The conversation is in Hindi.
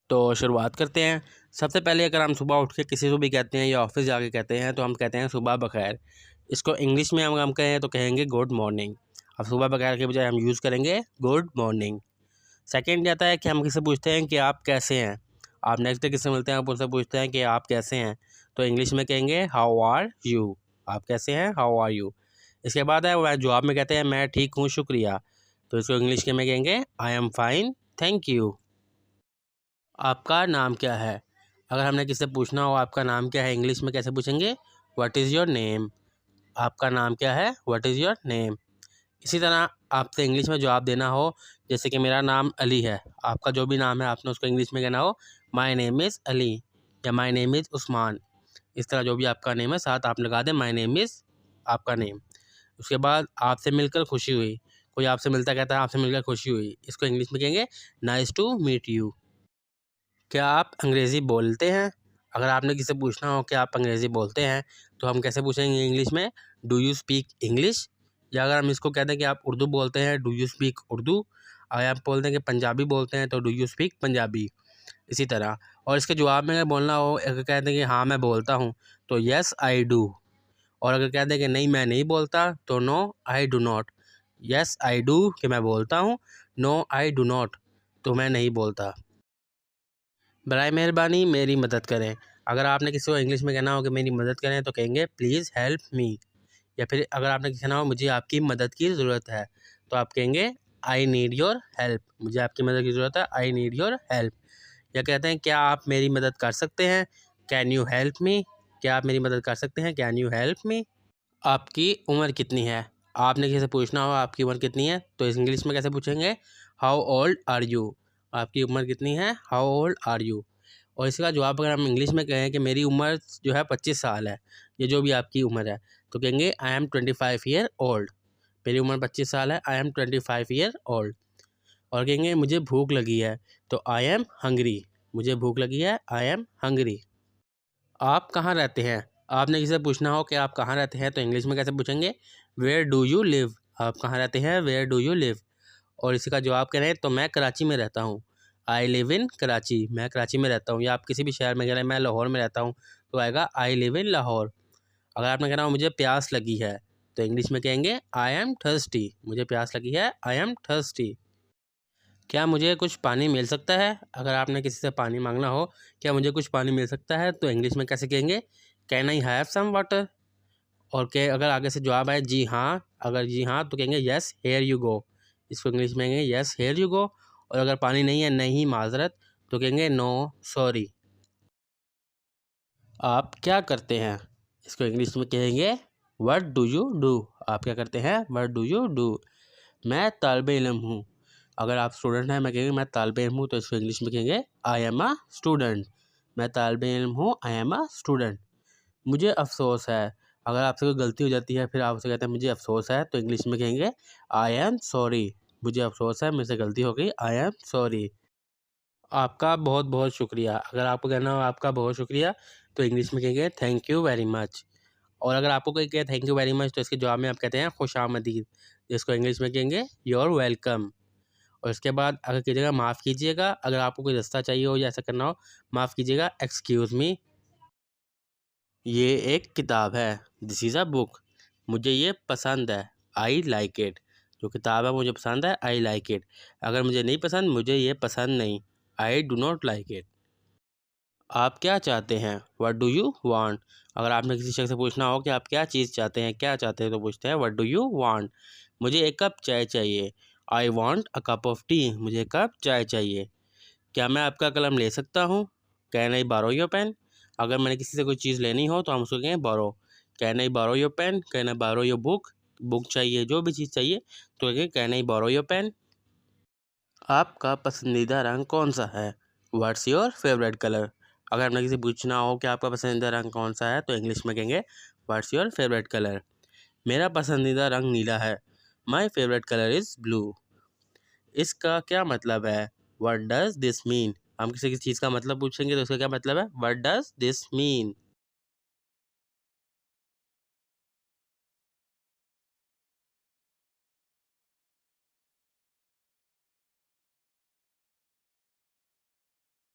तो शुरुआत करते हैं। सबसे पहले अगर हम सुबह उठ के किसी को भी कहते हैं या ऑफिस जाके कहते हैं तो हम कहते हैं सुबह बखैर। इसको इंग्लिश में हम कहें तो कहेंगे गुड मॉर्निंग। अब सुबह बखैर के बजाय हम यूज़ करेंगे गुड मॉर्निंग। सेकंड आता है कि हम किसी पूछते हैं कि आप कैसे हैं। आप नेक्स्ट डे किससे मिलते हैं, आप उनसे पूछते हैं कि आप कैसे हैं, तो इंग्लिश में कहेंगे हाउ आर यू। आप कैसे हैं, हाउ आर यू। इसके बाद है वह जवाब में कहते हैं मैं ठीक हूँ शुक्रिया, तो इसको इंग्लिश के में कहेंगे I am fine thank you. आपका नाम क्या है। अगर हमने किससे पूछना हो आपका नाम क्या है, इंग्लिश में कैसे पूछेंगे, व्हाट इज़ योर नेम। आपका नाम क्या है, व्हाट इज़ योर नेम। इसी तरह आपसे इंग्लिश में जवाब देना हो, जैसे कि मेरा नाम अली है, आपका जो भी नाम है आपने उसको इंग्लिश में कहना हो माय नेम इज़ अली या माय नेम इज़ उस्मान। इस तरह जो भी आपका नेम है साथ आप लगा दें माय नेम इज़ आपका नेम। उसके बाद आपसे मिलकर खुशी हुई। कोई आपसे मिलता कहता है आपसे मिलकर खुशी हुई, इसको इंग्लिश में कहेंगे नाइस टू मीट यू। क्या आप अंग्रेज़ी बोलते हैं। अगर आपने किसी से पूछना हो कि आप अंग्रेज़ी बोलते हैं तो हम कैसे पूछेंगे इंग्लिश में, डू यू स्पीक इंग्लिश। या अगर हम इसको कहते हैं कि आप उर्दू बोलते हैं, डू यू स्पीक उर्दू। अगर आप बोलते हैं कि पंजाबी बोलते हैं तो डू यू स्पीक पंजाबी। इसी तरह और इसके जवाब में अगर बोलना हो, अगर कहते हैं कि हाँ मैं बोलता हूँ तो येस आई डू। और अगर कहते हैं कि नहीं मैं नहीं बोलता तो no I do not. Yes I do कि मैं बोलता हूँ, नो आई डू नॉट तो मैं नहीं बोलता। बराए मेहरबानी मेरी मदद करें। अगर आपने किसी को इंग्लिश में कहना हो कि मेरी मदद करें तो कहेंगे प्लीज़ हेल्प मी। या फिर अगर आपने कहना हो मुझे आपकी मदद की ज़रूरत है तो आप कहेंगे आई नीड योर हेल्प। मुझे आपकी मदद की ज़रूरत है, आई नीड योर हेल्प। या कहते हैं क्या आप मेरी मदद कर सकते हैं, कैन यू हेल्प मी। क्या आप मेरी मदद कर सकते हैं, कैन यू हेल्प मी। आपकी उम्र कितनी है। आपने किसी से पूछना हो आपकी उम्र कितनी है तो इस इंग्लिश में कैसे पूछेंगे, हाउ ओल्ड आर यू। आपकी उम्र कितनी है, हाउ ओल्ड आर यू। और इसका जवाब अगर हम इंग्लिश में कहें कि मेरी उम्र जो है 25 साल है, ये जो भी आपकी उम्र है, तो कहेंगे आई एम 25 ईयर ओल्ड। मेरी उम्र 25 साल है, आई एम 25 ईयर ओल्ड। और कहेंगे मुझे भूख लगी है तो आई एम हंग्री। मुझे भूख लगी है, आई एम हंग्री। आप कहाँ रहते हैं। आपने किसी से पूछना हो कि आप कहाँ रहते हैं तो इंग्लिश में कैसे पूछेंगे, वेयर डू यू लिव। आप कहाँ रहते हैं, वेयर डू यू लिव। और इसी का जवाब करें तो मैं कराची में रहता हूँ, आई लिव इन कराची। मैं कराची में रहता हूँ। या आप किसी भी शहर में कह रहे हैं मैं लाहौर में रहता हूँ तो आएगा आई लिव इन लाहौर। अगर आपने कहना हो मुझे प्यास लगी है तो इंग्लिश में कहेंगे आई एम थर्स्टी। मुझे प्यास लगी है, आई एम थर्स्टी। क्या मुझे कुछ पानी मिल सकता है। अगर आपने किसी से पानी मांगना हो, क्या मुझे कुछ पानी मिल सकता है तो इंग्लिश में कैसे कहेंगे, can I have some water. और के अगर आगे से जवाब आए जी हाँ, अगर जी हाँ तो कहेंगे येस हेयर यू गो। इसको इंग्लिश में कहेंगे येस हेयर यू गो। और अगर पानी नहीं है, नहीं माजरत, तो कहेंगे नो सॉरी। आप क्या करते हैं। इसको इंग्लिश में कहेंगे व्हाट डू यू डू। आप क्या करते हैं, व्हाट डू यू डू। मैं तालिब इल्म हूँ। अगर आप स्टूडेंट हैं, मैं कहेंगे मैं तालिब इल्म हूँ, तो इसको इंग्लिश में कहेंगे आई एम अ स्टूडेंट। मैं तालिब इल्म हूँ, आई एम अ स्टूडेंट। मुझे अफसोस है। अगर आपसे कोई गलती हो जाती है फिर आप उसे कहते हैं मुझे अफसोस है, तो इंग्लिश में कहेंगे आई एम सॉरी। मुझे अफसोस है, मुझसे गलती हो गई, आई एम सॉरी। आपका बहुत बहुत शुक्रिया। अगर आपको कहना हो आपका बहुत शुक्रिया तो इंग्लिश में कहेंगे थैंक यू वेरी मच। और अगर आपको कोई कहे थैंक यू वेरी मच तो इसके जवाब में आप कहते हैं खुश आमदीद, जिसको इंग्लिश में कहेंगे योर वेलकम। और इसके बाद अगर कीजिएगा माफ़ कीजिएगा, अगर आपको कोई रास्ता चाहिए हो या ऐसा करना हो, माफ़ कीजिएगा एक्सक्यूज़ मी। ये एक किताब है, दिस इज़ अ बुक। मुझे ये पसंद है, आई लाइक इट। जो किताब है मुझे पसंद है, आई लाइक इट। अगर मुझे नहीं पसंद, मुझे ये पसंद नहीं, आई डू नॉट लाइक इट। आप क्या चाहते हैं, व्हाट डू यू वांट। अगर आपने किसी शख्स से पूछना हो कि आप क्या चीज़ चाहते हैं, क्या चाहते हैं, तो पूछते हैं व्हाट डू यू वांट। मुझे एक कप चाय चाहिए, I want a cup of T. मुझे एक कप चाय चाहिए। क्या मैं आपका कलम ले सकता हूँ, कैन आई बारो योर पेन। अगर मैंने किसी से कोई चीज़ लेनी हो तो हम उसको कहें बोरो। कैन आई बारो योर पेन, कैन आई बारो योर बुक। बुक चाहिए, जो भी चीज़ चाहिए तो कहें कैन आई बारो योर पेन। आपका पसंदीदा रंग कौन सा है, व्हाट्स योर फेवरेट कलर। अगर हमने किसी पूछना हो कि आपका पसंदीदा रंग कौन सा है तो इंग्लिश में कहेंगे व्हाट्स योर फेवरेट कलर। मेरा पसंदीदा रंग नीला है, my favourite colour is blue. इसका क्या मतलब है, व्हाट डज दिस मीन। हम किसी चीज़ का मतलब पूछेंगे तो उसका क्या मतलब है, व्हाट डज दिस मीन।